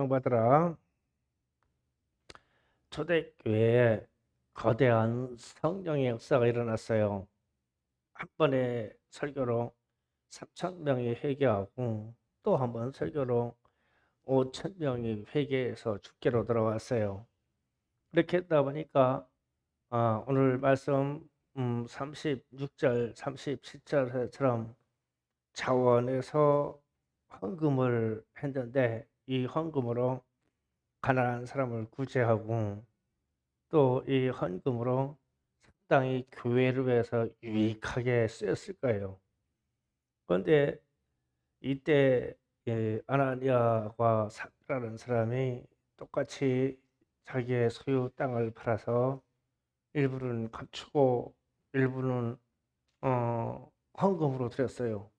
받으라. 초대교회에 거대한 성령의 역사가 일어났어요. 한 번의 설교로 3천 명이 회개하고 또 한 번 설교로 5천 명이 회개해서 주께로 돌아왔어요. 이렇게 했다 보니까 오늘 말씀 36절, 37절처럼 자원에서 헌금을 했는데 이 헌금으로 가난한 사람을 구제하고 또 이 헌금으로 상당히 교회를 위해서 유익하게 쓰였을 거예요. 그런데 이때 아나니아와 삽비라는 사람이 똑같이 자기의 소유 땅을 팔아서 일부는 감추고 일부는 헌금으로 드렸어요.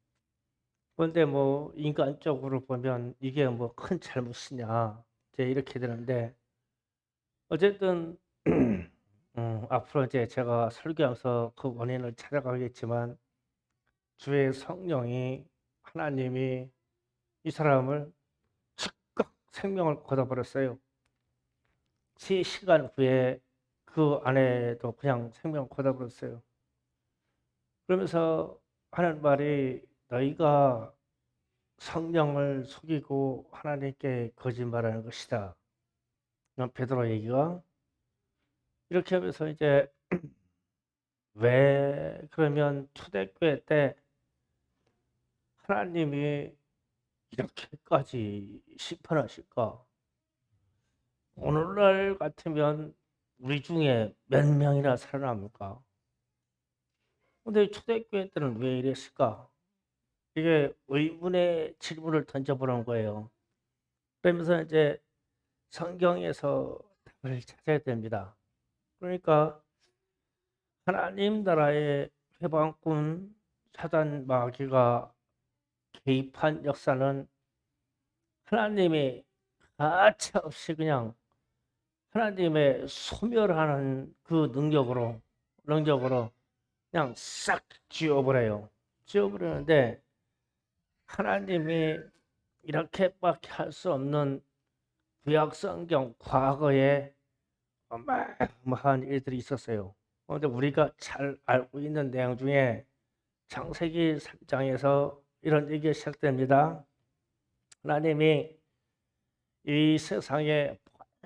그런데 뭐 인간적으로 보면 이게 뭐 큰 잘못이냐 이제 이렇게 되는데 어쨌든 앞으로 이제 제가 설교하면서 그 원인을 찾아가겠지만 주의 성령이 하나님이 이 사람을 즉각 생명을 거둬버렸어요. 시간 후에 그 아내도 그냥 생명을 거둬버렸어요. 그러면서 하는 말이 너희가 성령을 속이고 하나님께 거짓말하는 것이다. 베드로 얘기가 이렇게 하면서 이제 왜 그러면 초대교회 때 하나님이 이렇게까지 심판하실까? 오늘날 같으면 우리 중에 몇 명이나 살아남을까? 근데 초대교회 때는 왜 이랬을까? 이게 의문의 질문을 던져보는 거예요. 그러면서 이제 성경에서 답을 찾아야 됩니다. 그러니까 하나님 나라의 회방꾼 사단 마귀가 개입한 역사는 하나님이 가차없이 그냥 하나님의 소멸하는 그 능력으로 그냥 싹 지워버려요. 지워버리는데 하나님이 이렇게밖에 할 수 없는 구약 성경 과거에 어마어마한 일들이 있었어요. 그런데 우리가 잘 알고 있는 내용 중에 창세기 3장에서 이런 얘기가 시작됩니다. 하나님이 이 세상에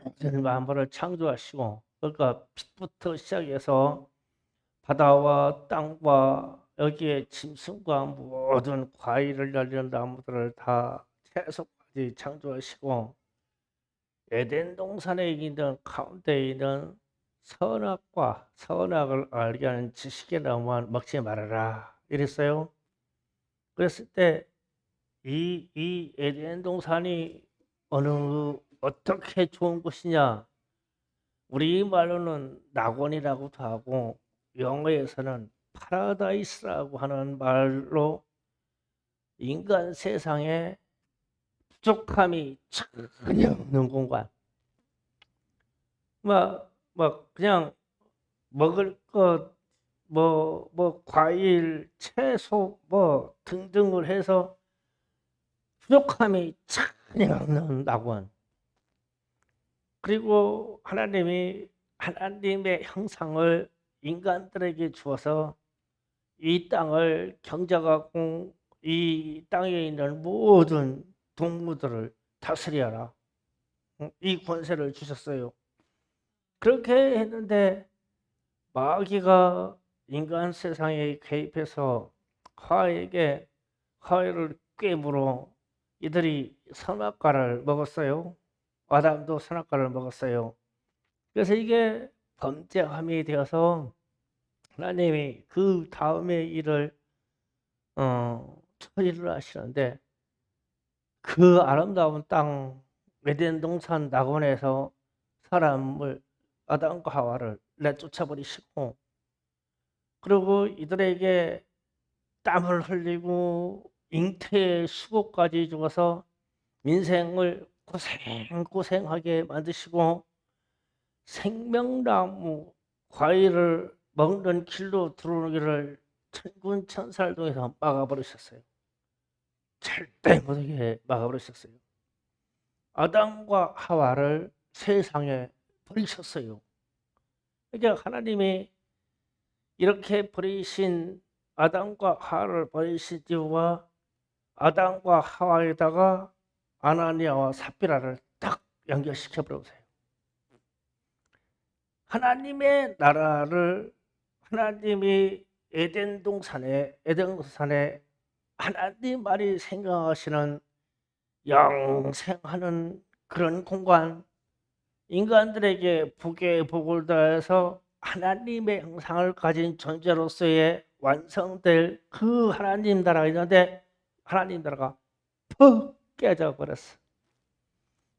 모든 만물을 창조하시고 그러니까 빛부터 시작해서 바다와 땅과 여기에 짐승과 모든 과일을 열리는 나무들을 다 채소까지 창조하시고 에덴 동산에 있는 가운데 있는 선악을 알게 하는 지식의 나무만 먹지 말아라 이랬어요. 그랬을 때 이 에덴 동산이 어떻게 좋은 곳이냐? 우리 말로는 낙원이라고도 하고 영어에서는 파라다이스라고 하는 말로 인간 세상에 부족함이 전혀 없는 공간. 그냥 먹을 것, 과일, 채소, 등등을 해서 부족함이 전혀 없는 낙원. 그리고 하나님의 형상을 인간들에게 주어서 이 땅을 경작하고 이 땅에 있는 모든 동물들을 다스려라. 이 권세를 주셨어요. 그렇게 했는데 마귀가 인간 세상에 개입해서 하와를 꿰물어 이들이 선악과를 먹었어요. 아담도 선악과를 먹었어요. 그래서 이게 범죄함이 되어서 하나님이 그 다음의 일을 처리를 하시는데 그 아름다운 땅 에덴 동산 낙원에서 사람을 아담과 하와를 내쫓아버리시고 그리고 이들에게 땀을 흘리고 잉태의 수고까지 주어서 인생을 고생하게 만드시고 생명나무 과일을 먹는 길로 들어오기를 천군천사를 통해서 막아버리셨어요. 절대 못하게 막아버리셨어요. 아담과 하와를 세상에 버리셨어요. 그러니까 하나님이 이렇게 버리신 아담과 하와를 버리신 이유가 아담과 하와에다가 아나니아와 삽비라를 딱 연결시켜 버렸어요. 하나님의 나라를 하나님이 에덴 동산에 하나님만이 생각하시는 영생하는 그런 공간, 인간들에게 복에 복을 더해서 하나님의 형상을 가진 존재로서의 완성될 그 하나님 나라가 있는데 하나님 나라가 퍽 깨져 버렸어.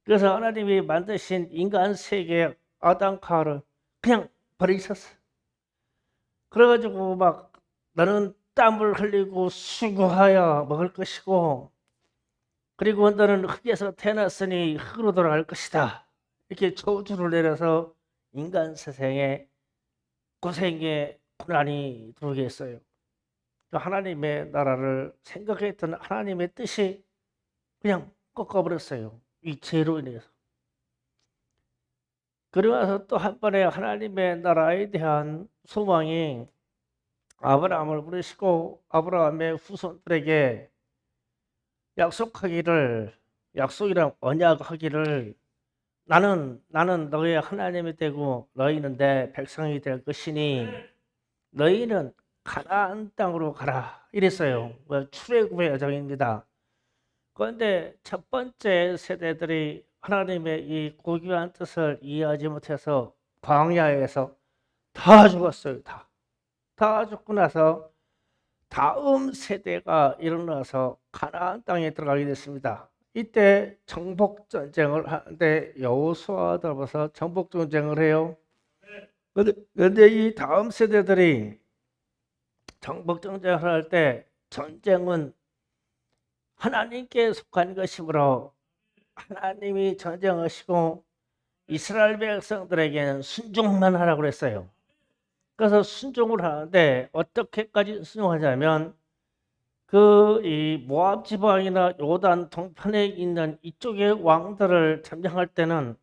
그래서 하나님이 만드신 인간 세계 아담 카를 그냥 버리셨어. 그래가지고 막 너는 땀을 흘리고 수고하여 먹을 것이고, 그리고 너는 흙에서 태어났으니 흙으로 돌아갈 것이다. 이렇게 저주를 내려서 인간 세상에 고생의 고난이 들어오게 했어요. 하나님의 나라를 생각했던 하나님의 뜻이 그냥 꺾어버렸어요. 이 죄로 인해서. 그러면서 또 한 번에 하나님의 나라에 대한 소망이 아브라함을 부르시고 아브라함의 후손들에게 약속이랑 언약하기를 나는 너의 하나님이 되고 너희는 내 백성이 될 것이니 너희는 가나안 땅으로 가라 이랬어요. 출애굽의 여정입니다. 그런데 첫 번째 세대들이 하나님의 이 고귀한 뜻을 이해하지 못해서 광야에서 다 죽었어요. 다 죽고 나서 다음 세대가 일어나서 가나안 땅에 들어가게 됐습니다. 이때 정복 전쟁을 하는데 여호수아와 더불어서 정복 전쟁을 해요. 그런데 이 다음 세대들이 정복 전쟁을 할 때 전쟁은 하나님께 속한 것이므로 하나님이 전쟁하시고 이스라엘 백성들에게는 순종만 하라고 그랬어요. 그래서 순종을 하는데 어떻게까지 순종하냐면 이 모압 지방이나 요단 동편에 있는 이쪽의 왕들을 점령할 때는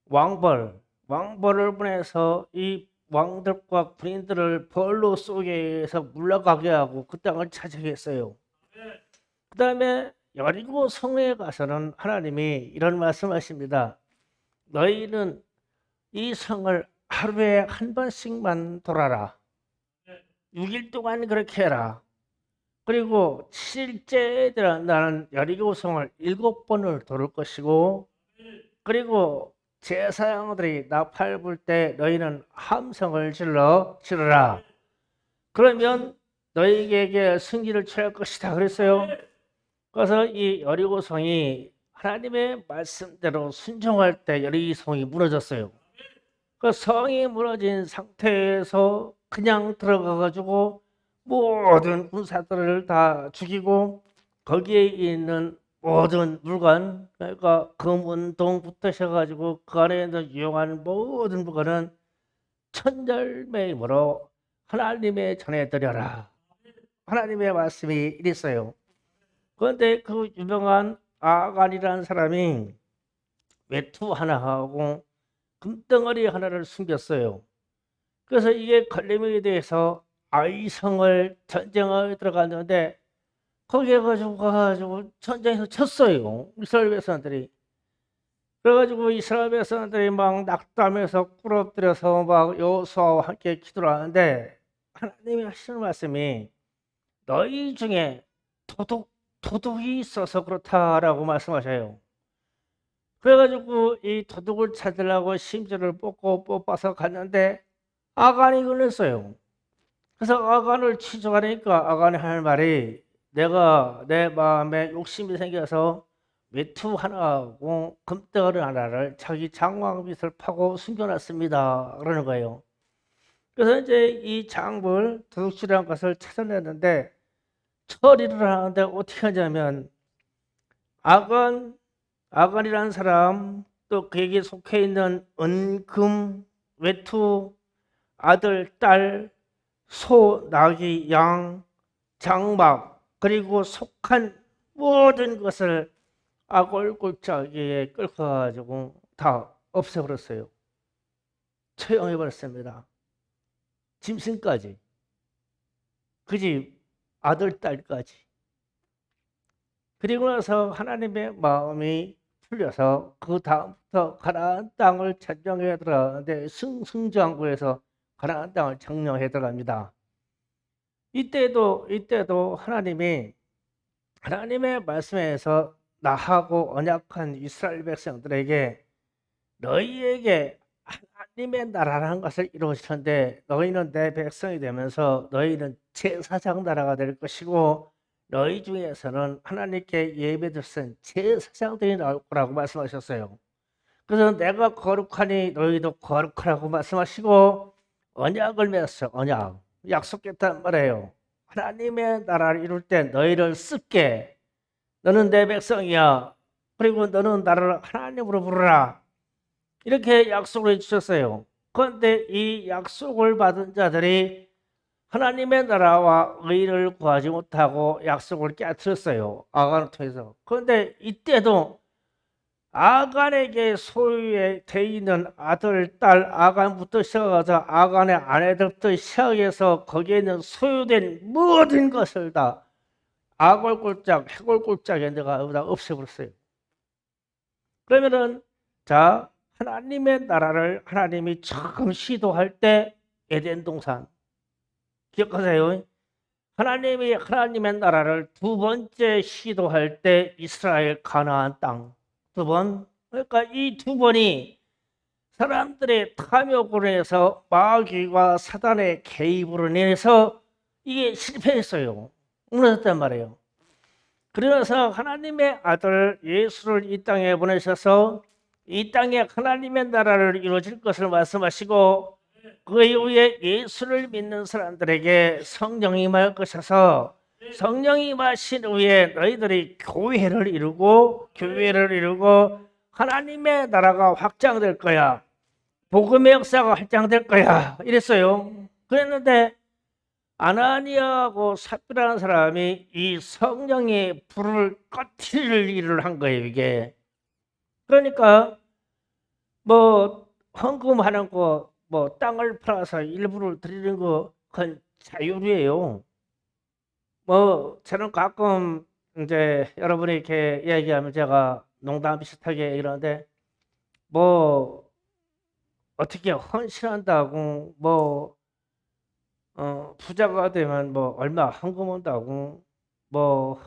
왕벌을 보내서 이 왕들과 군인들을 벌로 쏘게 해서 물러가게 하고 그 땅을 차지하게 했어요. 그 다음에 여리고 성에 가서는 하나님이 이런 말씀하십니다. 너희는 이 성을 하루에 한 번씩만 돌아라. 6일 동안 그렇게 해라. 그리고 7일째 나는 여리고 성을 7번을 돌을 것이고, 그리고 제사장들이 나팔 불 때 너희는 함성을 지르라. 그러면 너희에게 승리를 취할 것이다 그랬어요. 그래서 이 여리고 성이 하나님의 말씀대로 순종할 때 여리고 성이 무너졌어요. 그 성이 무너진 상태에서 그냥 들어가가지고 모든 군사들을 다 죽이고 거기에 있는 모든 물건, 그러니까 금은동부터 해가지고 그 안에 있는 유용한 모든 물건은 천절매임으로 하나님의 전해드려라. 하나님의 말씀이 이랬어요. 그런데 그 유명한 아간이라는 사람이 외투 하나 하고 금덩어리 하나를 숨겼어요. 그래서 이게 걸림에 대해서 아이성을 전쟁에 들어갔는데 거기에 가가지고 전쟁에서 쳤어요. 이스라엘 백성들이. 그래가지고 이스라엘 백성들이 막 낙담해서 꿇어뜨려서 막 여호수아와 함께 기도를 하는데 하나님이 하시는 말씀이 너희 중에 도둑이 있어서 그렇다라고 말씀하셔요. 그래가지고 이 도둑을 찾으려고 심지를 뽑아서 갔는데 아간이 걸렸어요. 그래서 아간을 취조하니까 아간이 하는 말이 내가 내 마음에 욕심이 생겨서 외투 하나하고 금덩어리 하나를 자기 장막 밑을 파고 숨겨놨습니다. 그러는 거예요. 그래서 이제 이 장물 도둑질한 것을 찾아냈는데 처리를 하는데 어떻게 하냐면 아간이라는 사람 또 그에게 속해 있는 은금 외투 아들 딸 소, 나귀, 양, 장막 그리고 속한 모든 것을 아골 골짜기에 끌고 가지고 다 없애버렸어요. 처형해버렸습니다. 짐승까지, 그 집 아들, 딸까지. 그리고 나서 하나님의 마음이 풀려서 그 다음부터 가나안 땅을 점령해 들어가는데 승승장구해서 가나안 땅을 점령해 들어갑니다. 이때도 하나님의 말씀에서 나하고 언약한 이스라엘 백성들에게 너희에게 하나님의 나라라는 것을 이루시는데 너희는 내 백성이 되면서 너희는 제사장 나라가 될 것이고 너희 중에서는 하나님께 예배드린 제사장들이 나올 거라고 말씀하셨어요. 그래서 내가 거룩하니 너희도 거룩하라고 말씀하시고 언약을 맺었어요. 언약. 약속했단 말이에요. 하나님의 나라를 이룰 때 너희를 쓸게. 너는 내 백성이야. 그리고 너는 나를 하나님으로 부르라. 이렇게 약속을 해주셨어요. 그런데 이 약속을 받은 자들이 하나님의 나라와 의를 구하지 못하고 약속을 깨뜨렸어요. 아간을 통해서. 그런데 이때도 아간에게 소유에 돼 있는 아들, 딸, 아간부터 시작해서 아간의 아내들부터 시작해서 거기에 있는 소유된 모든 것을 다 아골골짝, 해골골짝에 내가 없애버렸어요. 그러면은 자, 하나님의 나라를 하나님이 처음 시도할 때 에덴 동산 기억하세요? 하나님이 하나님의 나라를 두 번째 시도할 때 이스라엘 가나안 땅 두 번. 그러니까 이 두 번이 사람들의 탐욕으로 인해서 마귀와 사단의 개입으로 인해서 이게 실패했어요. 무너졌단 말이에요. 그래서 하나님의 아들 예수를 이 땅에 보내셔서 이 땅에 하나님의 나라를 이루어질 것을 말씀하시고 그 이후에 예수를 믿는 사람들에게 성령이 임할 것이어서 성령이 임하신 후에 너희들이 교회를 이루고 하나님의 나라가 확장될 거야. 복음의 역사가 확장될 거야. 이랬어요. 그랬는데 아나니아하고 삽비라는 사람이 이 성령의 불을 꺼트릴 일을 한 거예요, 이게. 그러니까 뭐 헌금하는 거, 뭐 땅을 팔아서 일부를 드리는 거 그건 자율이에요. 뭐 저는 가끔 이제 여러분이 이렇게 얘기하면 제가 농담 비슷하게 이러는데 뭐 어떻게 헌신한다고 뭐 부자가 되면 뭐 얼마 헌금 온다고 뭐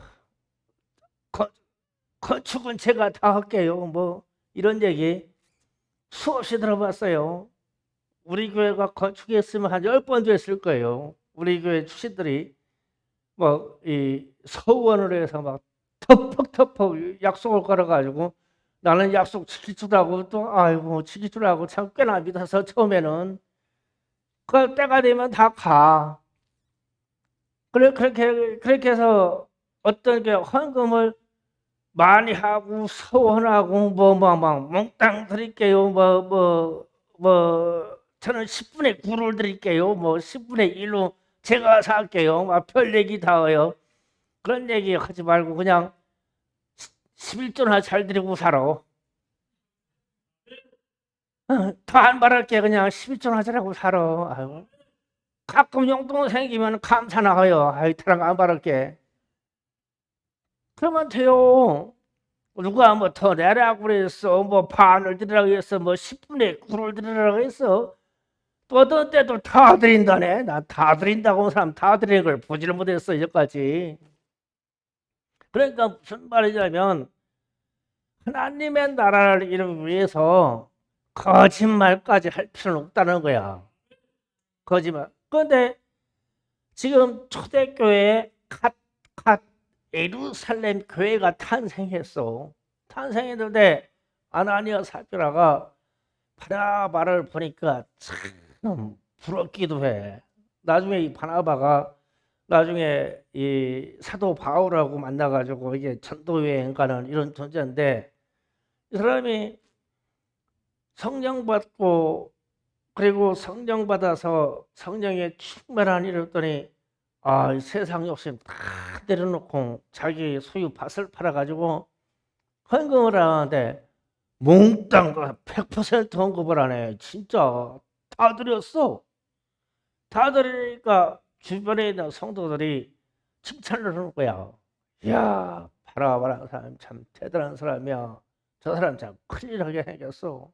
건축은 제가 다 할게요. 뭐 이런 얘기 수없이 들어봤어요. 우리 교회가 건축했으면 한 10번도 했을 거예요. 우리 교회 출신들이 뭐 이 서원을 해서 막 터벅터벅 약속을 걸어가지고 나는 약속 지킬 줄 알고 또 아이고 지킬 줄 알고 참 꽤나 믿어서 처음에는 그 때가 되면 다 가. 그렇게 해서 어떤 게 헌금을 많이 하고 서원하고 막 몽땅 드릴게요. 저는 10분의 9를 드릴게요. 뭐 10분의 1로 제가 살게요. 막 별 얘기 다 해요. 그런 얘기 하지 말고 그냥 11조나 잘 드리고 살아. 더 안 바랄게. 그냥 11조나 잘하고 살아. 아유. 가끔 용돈 생기면 감사나 해요. 아이, 다른 안 바랄게. 그러면 돼요. 누가 뭐 더 내라고 그랬어. 뭐 반을 드리라고 했어. 뭐 10분의 9를 드리라고 했어. 또 어떤 때도 다 드린다네. 나 다 드린다고 하는 사람 다 드리는 걸 보지를 못했어, 이제까지. 그러니까 무슨 말이냐면 하나님의 나라를 이루기 위해서 거짓말까지 할 필요는 없다는 거야. 거짓말. 그런데 지금 초대교회에 갓 예루살렘 교회가 탄생했어. 탄생했는데 아나니아 삽비라가 바나바를 보니까 참 부럽기도 해. 나중에 이 바나바가 나중에 이 사도 바울하고 만나가지고 이게 전도 여행 가는 이런 존재인데 이 사람이 성령 받고 그리고 성령 받아서 성령에 충만한 일을 했더니 세상 욕심 다 내려놓고 자기 소유 밭을 팔아가지고 헌금을 하는데 몽땅 100% 헌금을 하네. 진짜 다 드렸어. 다 드리니까 주변에 있는 성도들이 칭찬을 하는 거야. 이야, 바라바라 사람 참 대단한 사람이야. 저 사람 참 큰일하게 생겼어.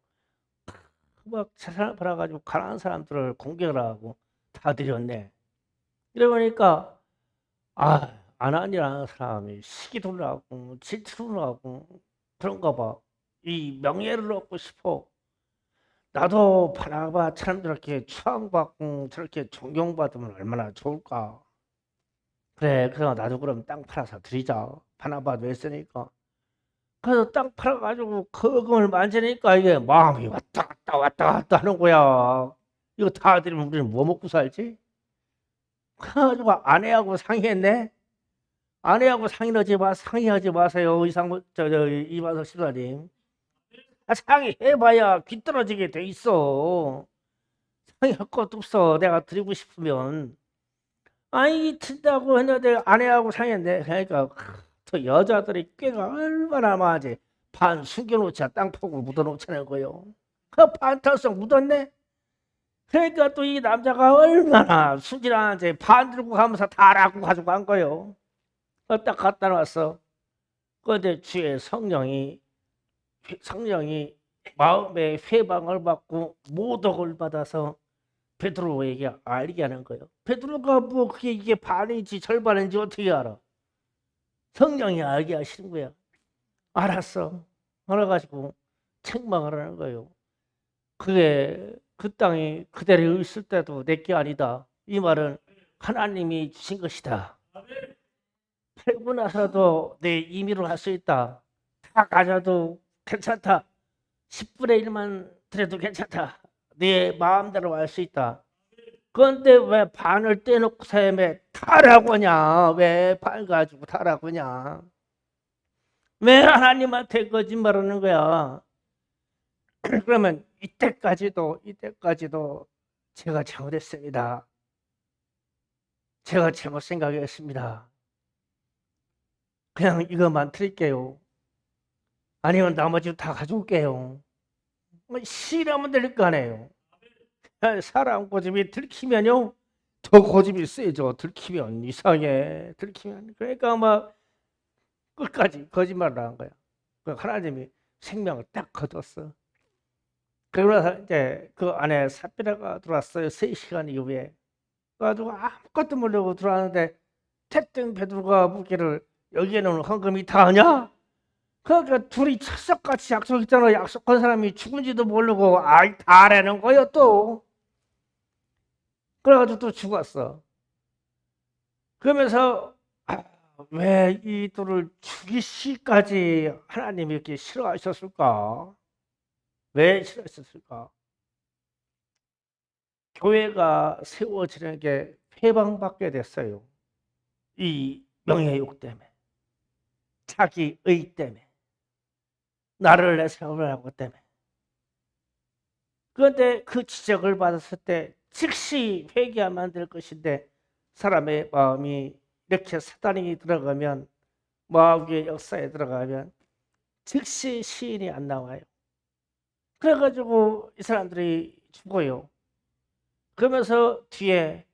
막 재산을 팔아가지고 가난한 사람들을 공격을 하고 다 드렸네. 이러니까 아나니라는 사람이 시기도 나고 질투도 나고 그런가 봐. 이 명예를 얻고 싶어. 나도 바나바처럼 저렇게 추앙받고 저렇게 존경받으면 얼마나 좋을까. 그래, 그래서 나도 그럼 땅 팔아서 드리자. 바나바도 했으니까. 그래서 땅 팔아가지고 그 금을 만지니까 이게 마음이 왔다 갔다 하는 거야. 이거 다 드리면 우리는 뭐 먹고 살지? 그래가지고 아내하고 상의했네. 아내하고 상의하지 마세요. 이만석 집사님. 상의해봐야 귀떨어지게 돼 있어. 상의할 것도 없어. 내가 드리고 싶으면. 아니, 튼다고 했는데 아내하고 상의했네. 그러니까 또 여자들이 꾀가 얼마나 많지. 반 숨겨놓자 땅속으로 묻어놓자는 거요. 그 반탈성 묻었네. 그러니까 또 이 남자가 얼마나 순진한지 반 들고 가면서 다 라고 가지고 간 거요. 딱 갖다 놨어. 그런데 주의 성령이 마음의 회방을 받고 모독을 받아서 베드로에게 알게 하는 거예요. 베드로가 뭐 그게 이게 반인지 절반인지 어떻게 알아? 성령이 알게 하시는 거야. 알았어. 알아가지고 책망을 하는 거예요. 그게 그 땅이 그대로 있을 때도 내게 아니다. 이 말은 하나님이 주신 것이다. 팔고 나서도 내 임의로 할 수 있다. 다 가져도 괜찮다. 10분의 1만 드려도 괜찮다. 네 마음대로 할 수 있다. 그런데 왜 반을 떼놓고 셈에 타라고 하냐? 왜 반 가지고 타라고 하냐? 왜 하나님한테 거짓말하는 거야? 그러면 이때까지도 제가 잘못했습니다. 제가 잘못 생각했습니다. 그냥 이것만 드릴게요. 아니면 나머지 다 가져올게요. 싫으면 될 거 아니에요. 사람 고집이 들키면요 더 고집이 세죠. 들키면 이상해. 들키면 그러니까 막 끝까지 거짓말을 한 거야. 하나님이 생명을 딱 거뒀어. 그러면서 이제 그 안에 삽비라가 들어왔어요. 3시간 이후에. 그래가지고 아무것도 모르고 들어왔는데 택등 베드로가 묻기를 여기에는 헌금이 다냐? 그러니까 둘이 철석같이 약속했잖아. 약속한 사람이 죽은지도 모르고 다라는 거요 또. 그래가지고 또 죽었어. 그러면서 왜 이들을 죽이시까지 하나님이 이렇게 싫어하셨을까? 왜 싫어하셨을까? 교회가 세워지는 게 회방받게 됐어요. 이 명예욕 때문에, 자기의 때문에, 나를 내세우려고 때문에. 그런데 그 지적을 받았을 때 즉시 회개하면 될 것인데 사람의 마음이 이렇게 사단이 들어가면 마귀의 역사에 들어가면 즉시 시인이 안 나와요. 그래가지고 이 사람들이 죽어요. 그러면서 뒤에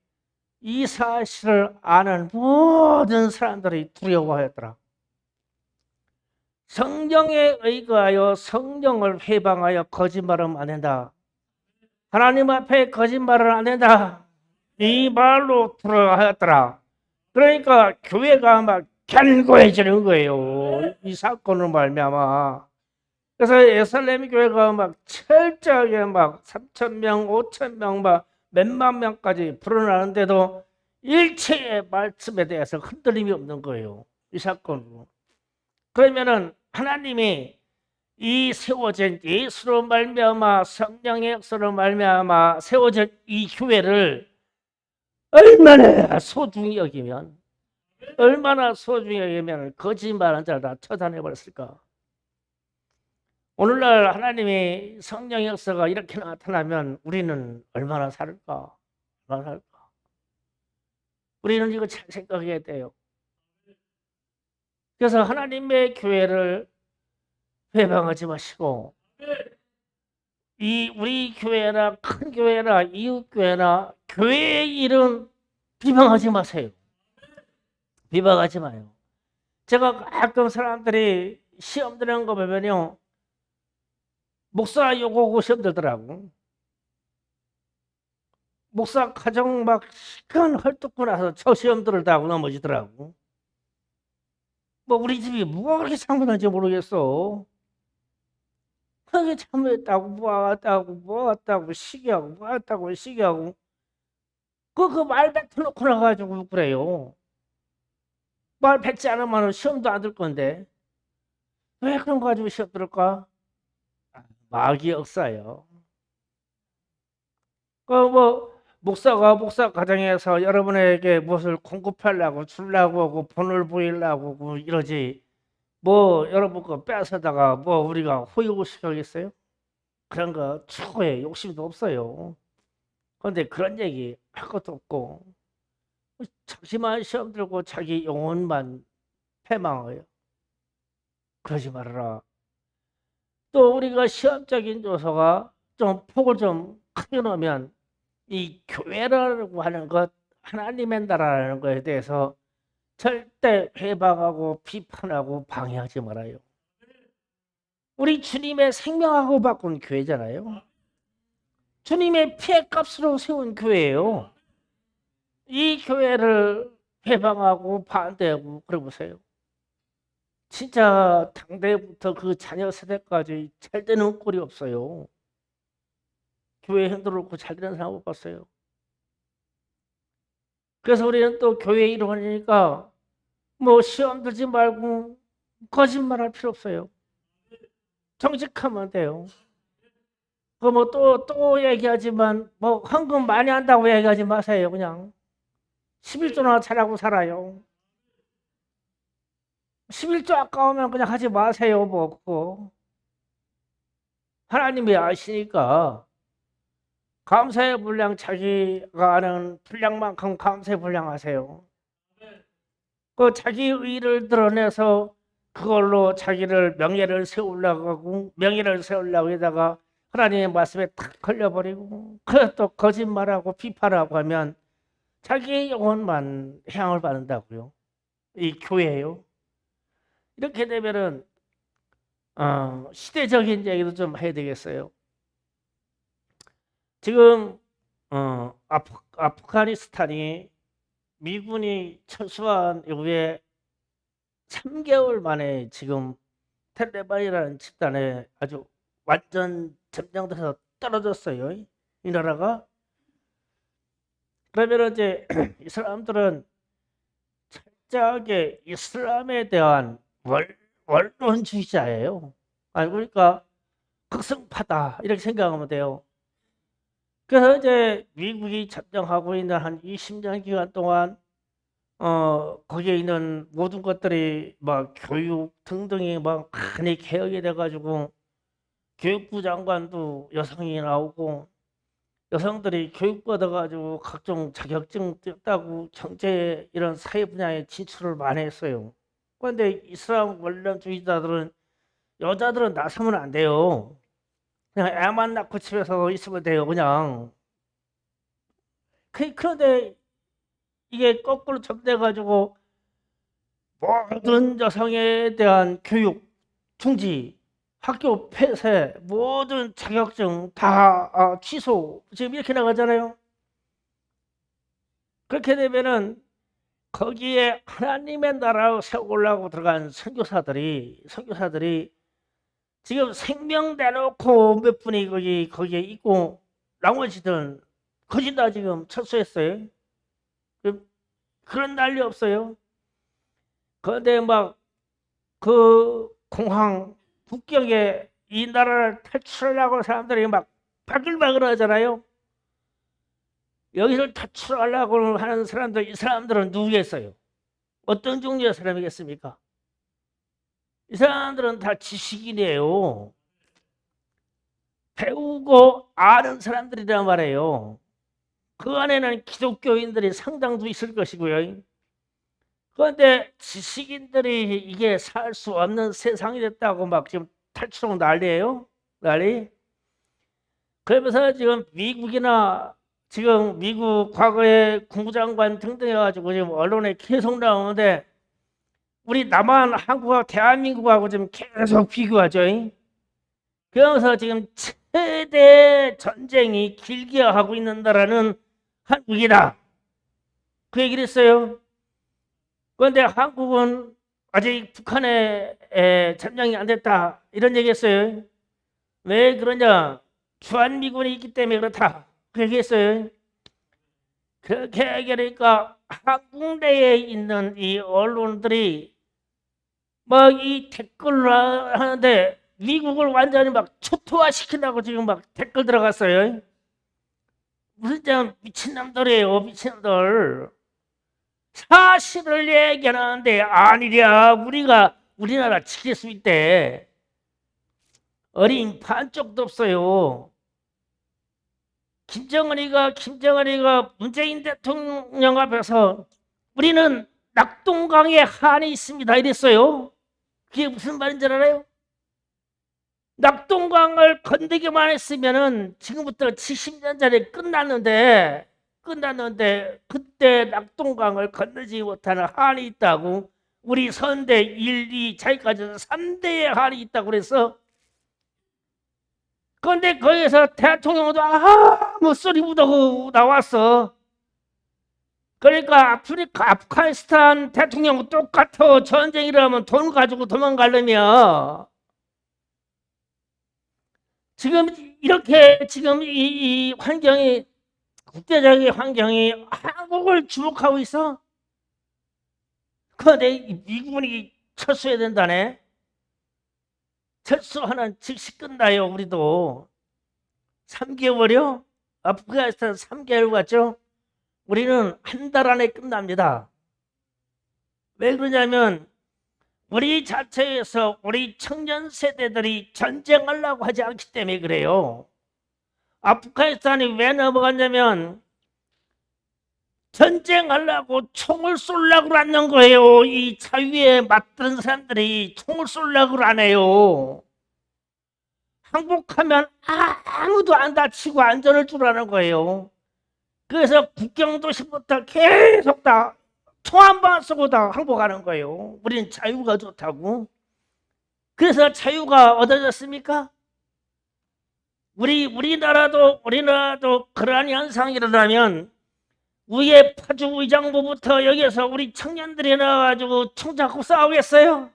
이 사실을 아는 모든 사람들이 두려워하였더라. 성령에 의거하여 성령을 회방하여 거짓말하면 안 된다. 하나님 앞에 거짓말을 안 된다. 이 말로 들어하였더라. 그러니까 교회가 막 견고해지는 거예요. 이 사건을 말미암아. 그래서 예루살렘 교회가 막 철저하게 막 3,000명, 5,000명, 막 몇만 명까지 불어나는데도 일체의 말씀에 대해서 흔들림이 없는 거예요. 이 사건으로. 그러면은 하나님이 이 세워진 예수로 말미암아 성령의 역사로 말미암아 세워진 이 교회를 얼마나 소중히 여기면 거짓말한 자를 다 처단해 버렸을까. 오늘날 하나님의 성령 역사가 이렇게 나타나면 우리는 얼마나 살까? 얼마나 살까? 우리는 이거 잘 생각해야 돼요. 그래서 하나님의 교회를 회방하지 마시고 이 우리 교회나 큰 교회나 이웃 교회나 교회의 이름 비방하지 마세요. 비방하지 마요. 제가 가끔 사람들이 시험 드는 거 보면요, 목사 요거고 시험 들더라고. 목사 가정 막 시간 헐뜯고 나서 저 시험 들다고 넘어지더라고. 뭐 우리 집이 뭐가 그렇게 잘못한지 모르겠어. 그게 잘못했다고 뭐 왔다고 시기하고 뭐 왔다고 시기하고 그 말 뱉어놓고 나가지고 그래요. 말 뱉지 않으면 시험도 안 들 건데 왜 그런 거 가지고 시험 들을까? 마귀 역사예요. 그 뭐 목사 가정에서 여러분에게 무엇을 공급하려고 주려고 하고 본을 보이려고 하고 이러지 뭐 여러분 거 뺏어다가 뭐 우리가 호의호식하겠어요? 그런 거 초에 욕심도 없어요. 그런데 그런 얘기 할 것도 없고 자기만 시험 들고 자기 영혼만 패망해요. 그러지 말아라. 또 우리가 시험적인 요소가 좀 폭을 좀 크게 넣으면 이 교회라고 하는 것, 하나님의 나라라는 것에 대해서 절대 회방하고 비판하고 방해하지 말아요. 우리 주님의 생명하고 바꾼 교회잖아요. 주님의 피해값으로 세운 교회예요. 이 교회를 회방하고 반대하고 그래 보세요. 진짜 당대부터 그 자녀 세대까지 잘 되는 꼴이 없어요. 교회 흔들어놓고 잘 되는 사람 못 봤어요. 그래서 우리는 또 교회 이루어지니까 뭐 시험 들지 말고 거짓말할 필요 없어요. 정직하면 돼요. 그 뭐 또 얘기하지만 뭐 헌금 많이 한다고 얘기하지 마세요. 그냥 11조나 잘하고 살아요. 11조 아까우면 그냥 하지 마세요. 뭐 그거 하나님이 아시니까 감사의 분량 자기가 아는 분량만큼 감사의 분량 하세요. 그 자기 의를 드러내서 그걸로 자기를 명예를 세우려고 하다가 하나님의 말씀에 탁 걸려버리고 그래 또 거짓말하고 비판하고 하면 자기의 영혼만 해양을 받는다고요. 이 교회예요. 이렇게 되면은 시대적인 얘기도 좀 해야 되겠어요. 지금 아프가니스탄이 미군이 철수한 이후에 3개월 만에 지금 탈레반이라는 집단에 아주 완전 점령돼서 떨어졌어요. 이 나라가. 그러면 이제 이 사람들은 철저하게 이슬람에 대한 원론주의자예요. 아니 그러니까 극성파다 이렇게 생각하면 돼요. 그래서 이제 미국이 점령하고 있는 한 20년 기간 동안 거기에 있는 모든 것들이 막 교육 등등이 막 많이 개혁이 돼가지고 교육부 장관도 여성이 나오고 여성들이 교육받아가지고 각종 자격증 땄다고 경제 이런 사회 분야에 진출을 많이 했어요. 그런데 이슬람 원론주의자들은 여자들은 나서면 안 돼요. 그냥 애만 낳고 집에서 있으면 돼요. 그냥. 그런데 이게 거꾸로 접대가지고 모든 여성에 대한 교육, 중지, 학교 폐쇄, 모든 자격증 다 취소 지금 이렇게 나가잖아요. 그렇게 되면은 거기에 하나님의 나라를 세우려고 들어간 선교사들이 지금 생명 내놓고 몇 분이 거기에 있고 나머지들은 거의 다 지금 철수했어요. 그런 난리 없어요. 그런데 막 그 공항 북경에 이 나라를 탈출하려고 사람들이 막 바글바글 하잖아요. 여기를 탈출하려고 하는 사람들, 이 사람들은 누구겠어요? 어떤 종류의 사람이겠습니까? 이 사람들은 다 지식인이에요. 배우고 아는 사람들이란 말이에요. 그 안에는 기독교인들이 상당수 있을 것이고요. 그런데 지식인들이 이게 살 수 없는 세상이 됐다고 막 지금 탈출하고 난리예요. 난리. 그러면서 지금 미국이나 지금 미국 과거에 국무장관 등등 해가지고 지금 언론에 계속 나오는데 우리 남한 한국하고 대한민국하고 지금 계속 비교하죠. 그러면서 지금 최대 전쟁이 길게 하고 있는 나라는 한국이다. 그 얘기를 했어요. 그런데 한국은 아직 북한에 점령이 안 됐다. 이런 얘기 했어요. 왜 그러냐? 주한미군이 있기 때문에 그렇다. 그 얘기 했어요. 그렇게 얘기하니까 한국 내에 있는 이 언론들이 막 이 댓글을 하는데 미국을 완전히 막 초토화 시킨다고 지금 막 댓글 들어갔어요. 무슨 참 미친놈들이에요. 미친놈들. 사실을 얘기하는데 아니랴. 우리나라 지킬 수 있대. 어린 반쪽도 없어요. 김정은이가 문재인 대통령 앞에서 우리는 낙동강에 한이 있습니다 이랬어요. 그게 무슨 말인지 알아요? 낙동강을 건드기만 했으면은 지금부터 70년 전에 끝났는데 그때 낙동강을 건너지 못하는 한이 있다고. 우리 선대 1, 2 자기까지 3대의 한이 있다고 그래서. 그런데 거기서 대통령도 아무 소리 못하고 나왔어. 그러니까 아프가니스탄 대통령도 똑같아. 전쟁이라면 돈 가지고 도망가려면. 지금 이렇게 지금 이 환경이, 국제적인 환경이 한국을 주목하고 있어. 그런데 미군이 철수해야 된다네. 철수하는 즉시 끝나요. 우리도 3개월이요? 아프가니스탄 3개월 갔죠? 우리는 한 달 안에 끝납니다. 왜 그러냐면 우리 자체에서 우리 청년 세대들이 전쟁하려고 하지 않기 때문에 그래요. 아프가니스탄이 왜 넘어갔냐면 전쟁하려고 총을 쏠려고 하는 거예요. 이 자유에 맞던 사람들이 총을 쏠려고 하네요. 항복하면 아무도 안 다치고 안전을 주라는 거예요. 그래서 국경도시부터 계속 다 총 한 방 쏘고 다 항복하는 거예요. 우리는 자유가 좋다고. 그래서 자유가 얻어졌습니까? 우리나라도 그러한 현상이 일어나면 위에 파주 의장부부터 여기서 우리 청년들이 나와가지고 총 잡고 싸우겠어요?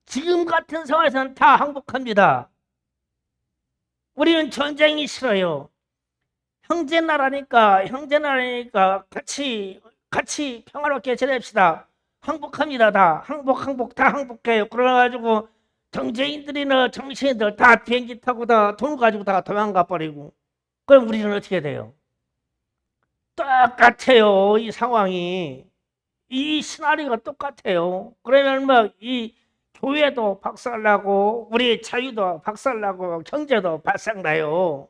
지금 같은 상황에서는 다 항복합니다. 우리는 전쟁이 싫어요. 형제나라니까 같이 평화롭게 지냅시다. 항복합니다. 다 항복 다 항복해요. 그래가지고 정재인들이나 정치인들 다 비행기 타고 다 돈 가지고 다 도망가 버리고. 그럼 우리는 어떻게 돼요? 똑같아요. 이 상황이, 이 시나리오가 똑같아요. 그러면 막 이 교회도 박살나고 우리 자유도 박살나고 경제도 발상나요.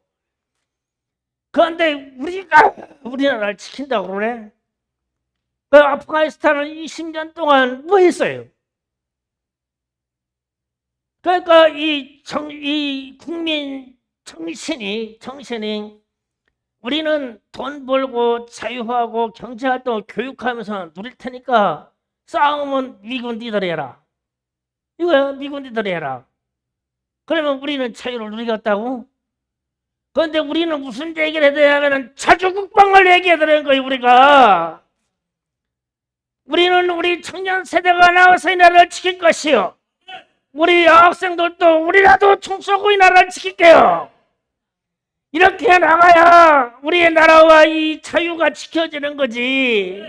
그런데 우리나라를 지킨다고 그러네. 그 아프가니스탄은 20년 동안 뭐 했어요? 그러니까 이 국민 정신이 우리는 돈 벌고 자유하고 경제활동 교육하면서 누릴 테니까 싸우면 미군 니들이 해라. 이거야. 미군 니들이 해라. 그러면 우리는 자유를 누리겠다고? 그런데 우리는 무슨 얘기를 해야 되냐면 자주국방을 얘기해야 되는 거예요. 우리는 우리 청년 세대가 나와서 이 나라를 지킬 것이요. 우리 여학생들도 우리라도 총 쏘고 이 나라를 지킬게요. 이렇게 나가야 우리의 나라와 이 자유가 지켜지는 거지.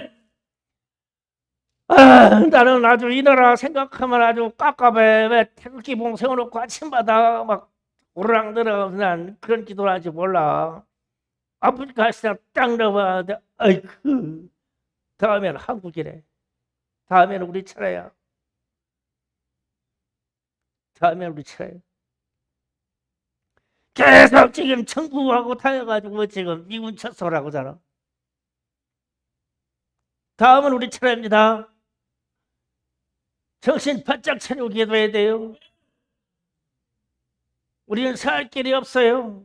나는 아주 이 나라 생각하면 아주 깝깝해. 왜 태극기 봉 세워놓고 아침마다 막 오르락 내리락 그런 기도를 하지 몰라. 아프리카에서 딱 넘어가는데 아이쿠, 다음에는 한국이래. 다음에는 우리 차례야. 계속 지금 청구하고 타여가지고 지금 미군 철수라고 하잖아. 다음은 우리 차례입니다. 정신 바짝 차리고 기도해야 돼요. 우리는 살 길이 없어요.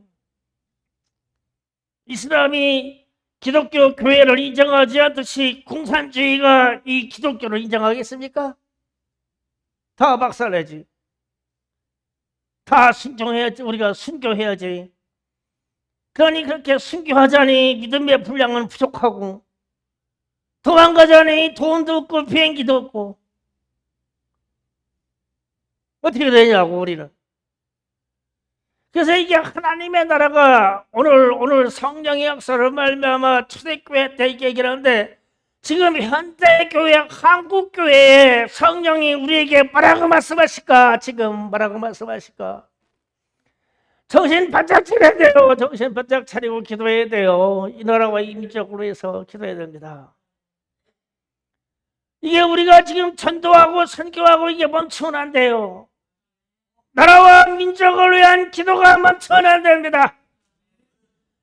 이슬람이 기독교 교회를 인정하지 않듯이 공산주의가 이 기독교를 인정하겠습니까? 다 박살내지. 다 순종해야지. 우리가 순교해야지. 그러니 그렇게 순교하자니 믿음의 분량은 부족하고, 도망가자니 돈도 없고 비행기도 없고, 어떻게 되냐고 우리는. 그래서 이게 하나님의 나라가 오늘 성령의 역사를 말미암아 초대교회 때 얘기를 하는데, 지금 현대교회 한국교회에 성령이 우리에게 뭐라고 말씀하실까? 지금 뭐라고 말씀하실까? 정신 바짝 차려야 돼요. 정신 바짝 차리고 기도해야 돼요. 이 나라와 이 민족으로 해서 기도해야 됩니다. 이게 우리가 지금 전도하고 선교하고 이게 멈추면 안 돼요. 나라와 민족을 위한 기도가 멈추면 안 됩니다.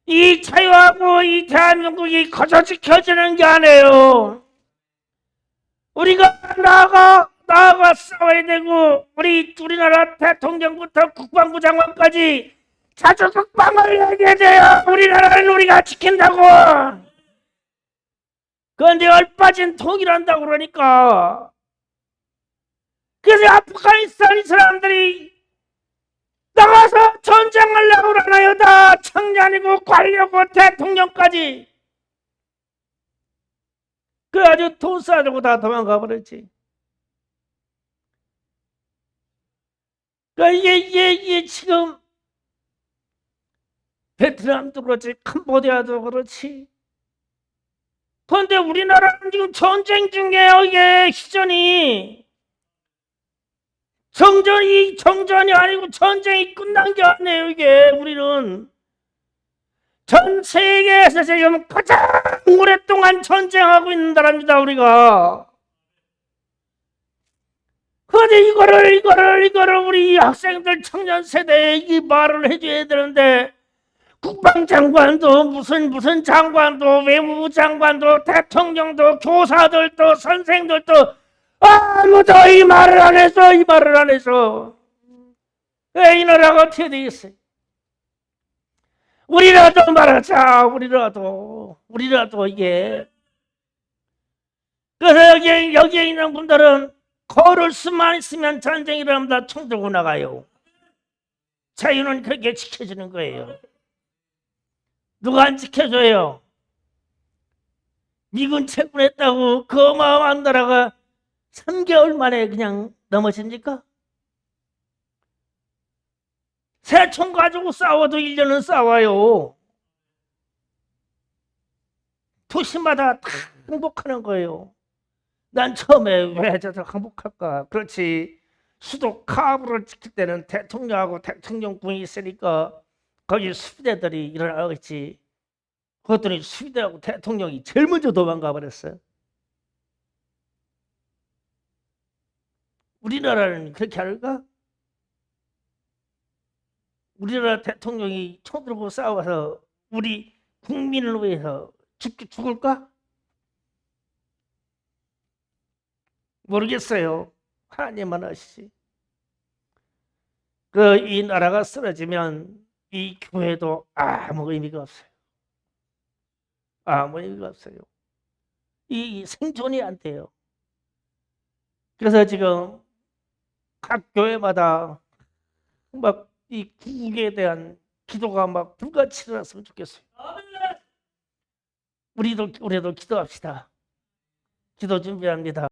이 자유하고 이 대한민국이 거저 지켜지는 게 아니에요. 우리가 나아가 싸워야 되고, 우리나라 대통령부터 국방부 장관까지 자주 국방을 얘기해야 돼요. 우리나라를 우리가 지킨다고. 그런데 얼빠진 통일한다고 그러니까. 그래서 아프가니스탄 이 사람들이 나가서 전쟁하려고 그러나요? 다 청년이고 관료고 대통령까지. 그래가지고 돈 싸주고 다 도망가 버렸지. 그러니까 이게 지금 베트남도 그렇지, 캄보디아도 그렇지. 그런데 우리나라는 지금 전쟁 중이에요. 이게 희전이. 정전이 아니고 전쟁이 끝난 게 아니에요. 이게 우리는 전 세계에서 지금 가장 오랫동안 전쟁하고 있는 나라입니다. 우리가. 그런데 이거를 우리 학생들 청년 세대에 이 말을 해줘야 되는데, 국방장관도 무슨 장관도 외무부 장관도 대통령도 교사들도 선생들도 아무도 이 말을 안 해서. 왜 이 나라가 어떻게 되겠어요? 우리라도 말하자. 우리라도 이게. 그래서 여기에 있는 분들은 걸을 수만 있으면 전쟁이 일어납니다. 총 들고 나가요. 자유는 그렇게 지켜주는 거예요. 누가 안 지켜줘요? 미군 채굴했다고 그 어마어마한 나라가 3개월 만에 그냥 넘어집니까? 새 총 가지고 싸워도 1년은 싸워요. 도시마다 다 항복하는 거예요. 난 처음에 왜 저들 항복할까? 그렇지. 수도 카불을 지킬 때는 대통령하고 대통령궁이 있으니까 거기 수비대들이 일어나겠지. 그랬더니 수비대하고 대통령이 제일 먼저 도망가 버렸어요. 우리나라는 그렇게 할까? 우리나라 대통령이 총 들고 싸워서 우리 국민을 위해서 죽을까? 모르겠어요. 하나님만 아시지. 이 나라가 쓰러지면 이 교회도 아무 의미가 없어요. 아무 의미가 없어요. 이 생존이 안 돼요. 그래서 지금 각 교회마다 막 이 국에 대한 기도가 막 불같이 일어났으면 좋겠어요. 우리도 기도합시다. 기도 준비합니다.